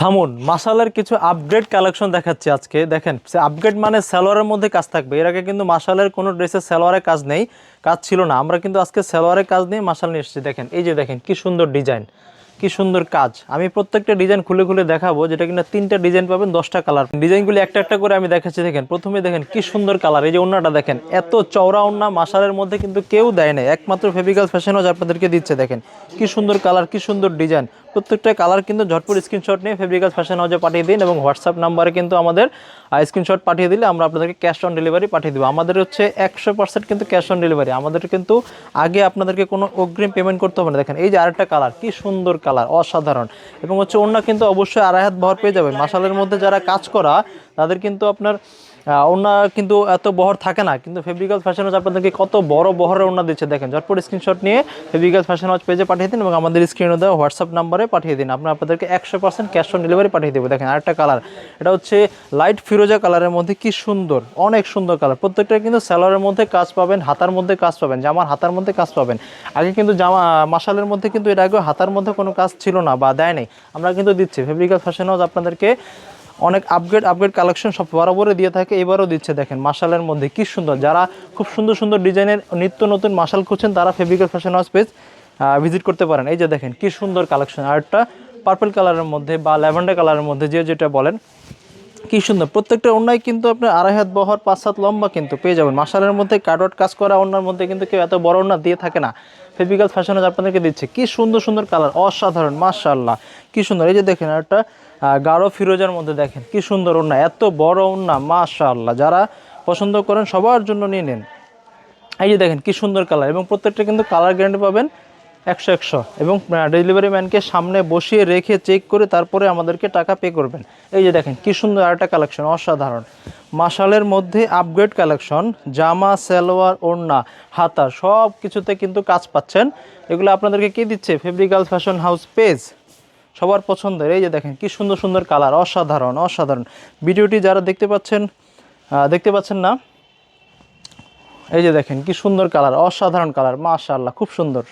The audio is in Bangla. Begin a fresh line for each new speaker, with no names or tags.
থামুন, মাশালের কিছু আপগ্রেড কালেকশন দেখাচ্ছি আজকে। দেখেন, আপগ্রেড মানে সালোয়ারের মধ্যে কাজ থাকবে। এর আগে কিন্তু মাশালের কোনো ড্রেসের সালোয়ারে কাজ নেই, কাজ ছিল না। আমরা কিন্তু আজকে সালোয়ারের কাজ নিয়ে মাশাল নিয়ে এসেছি। দেখেন, এই যে দেখেন কি সুন্দর ডিজাইন, কি সুন্দর কাজ। আমি প্রত্যেকটা ডিজাইন খুলে খুলে দেখাবো, যেটা কিনা 3টা ডিজাইন পাবেন, 10টা কালার। ডিজাইনগুলি একটা একটা করে আমি দেখাচ্ছি। দেখেন, প্রথমে দেখেন কি সুন্দর কালার। এই যে ওন্নাটা দেখেন, এত চওড়া ওন্না মাশালের মধ্যে কিন্তু কেউ দেয় নাই, একমাত্র ফেব্রিক্যাল ফ্যাশন হাউস আপনাদেরকে দিচ্ছে। দেখেন কি সুন্দর কালার, কি সুন্দর ডিজাইন। প্রত্যেকটা কালার কিন্তু ঝটপট স্ক্রিনশট নিয়ে ফেব্রিক্যাল ফ্যাশন হাউসে পাঠিয়ে দিন, এবং হোয়াটসঅ্যাপ নাম্বারে কিন্তু আমাদের স্ক্রিনশট পাঠিয়ে দিলে আমরা আপনাদেরকে ক্যাশ অন ডেলিভারি পাঠিয়ে দেবো। আমাদের হচ্ছে 100% কিন্তু ক্যাশ অন ডেলিভারি। আমাদের কিন্তু আগে আপনাদেরকে কোনো অগ্রিম পেমেন্ট করতে হবে না। দেখেন এই যে আরেকটা কালার, কি সুন্দর কালার, অসাধারণ। এবং হচ্ছে ওন্না কিন্তু অবশ্যই আড়াই হাত বহর পেয়ে যাবেন। মাশালের মধ্যে যারা কাজ করা তাদের কিন্তু আপনার ওন্না কিন্তু এত বহর থাকে না, কিন্তু ফেব্রিক্যাল ফ্যাশন হাউস আপনাদেরকে কত বড় বহরের ওন্না দিচ্ছে। দেখেন, ঝটপট স্ক্রিনশট নিয়ে ফেব্রিক্যাল ফ্যাশন হাউস পেজে পাঠিয়ে দিন, এবং আমাদের স্ক্রিনে দেওয়া হোয়াটসঅ্যাপ নাম্বারে পাঠিয়ে দিন। আপনাদেরকে 100% ক্যাশ অন ডেলিভারি পাঠিয়ে দেবো। দেখেন আরেকটা কালার, এটা হচ্ছে লাইট ফিরোজা কালারের মধ্যে, কি সুন্দর, অনেক সুন্দর কালার। প্রত্যেকটা কিন্তু সালোয়ারের মধ্যে কাজ পাবেন, হাতার মধ্যে কাজ পাবেন, জামার হাতার মধ্যে কাজ পাবেন। আগে কিন্তু মাশালের মধ্যে কিন্তু এর আগে হাতার মধ্যে কোনো কাজ ছিল না বা দেয় নাই, আমরা কিন্তু দিচ্ছি। ফেব্রিক্যাল ফ্যাশন হাউস আপনাদেরকে অনেক আপগ্রেড কালেকশন সব বরাবরই দিয়ে থাকে, এবারও দিচ্ছে। দেখেন মাশালের মধ্যে কি সুন্দর। যারা খুব সুন্দর সুন্দর ডিজাইনের নিত্য নতুন মাশাল খুঁজছেন, তারা ফেব্রিক্যাল ফ্যাশন হাউস পেজ ভিজিট করতে পারেন। এই যে দেখেন কি সুন্দর কালেকশন। আর একটা পার্পল কালারের মধ্যে বা ল্যাভেন্ডার কালারের মধ্যে, যেটা বলেন, কি সুন্দর। প্রত্যেকটা ওন্নায় কিন্তু আপনার আড়াই হাত বহর, 5 হাত লম্বা কিন্তু পেয়ে যাবেন। মাশালের মধ্যে কাটওয়ার্ক কাজ করা ওন্নার মধ্যে কিন্তু কেউ এত বড় ওন্না দিয়ে থাকে না। ফেব্রিক্যাল ফ্যাশন হাউস আপনাদেরকে দিচ্ছে। কি সুন্দর সুন্দর কালার, অসাধারণ, মাশাআল্লাহ, কি সুন্দর। এই যে দেখেন একটা গাঢ় ফিরোজার মধ্যে, দেখেন কি সুন্দর ওন্না, এত বড় ওন্না, মাশাআল্লাহ। যারা পছন্দ করেন সবার জন্য নিয়ে নেন। এই যে দেখেন কি সুন্দর কালার, এবং প্রত্যেকটা কিন্তু কালার গ্যারান্টি পাবেন 100 এবং ডেলিভারি ম্যানকে সামনে বসিয়ে রেখে চেক করে তারপরে আমাদেরকে টাকা পে করবেন। এই যে দেখেন কি সুন্দর আরেকটা কালেকশন, অসাধারণ। মাশালের মধ্যে আপগ্রেড কালেকশন, জামা, সালোয়ার, ওড়না, হাতা সব কিছুতে কিন্তু কাজ পাচ্ছেন। এগুলো আপনাদেরকে কে দিচ্ছে? ফেব্রিক্যাল ফ্যাশন হাউস পেজ, সবার পছন্দের। এই যে দেখেন কি সুন্দর সুন্দর কালার, অসাধারণ, অসাধারণ। ভিডিওটি যারা দেখতে পাচ্ছেন না, এই যে দেখেন কি সুন্দর কালার, অসাধারণ কালার, মাশাআল্লাহ, খুব সুন্দর।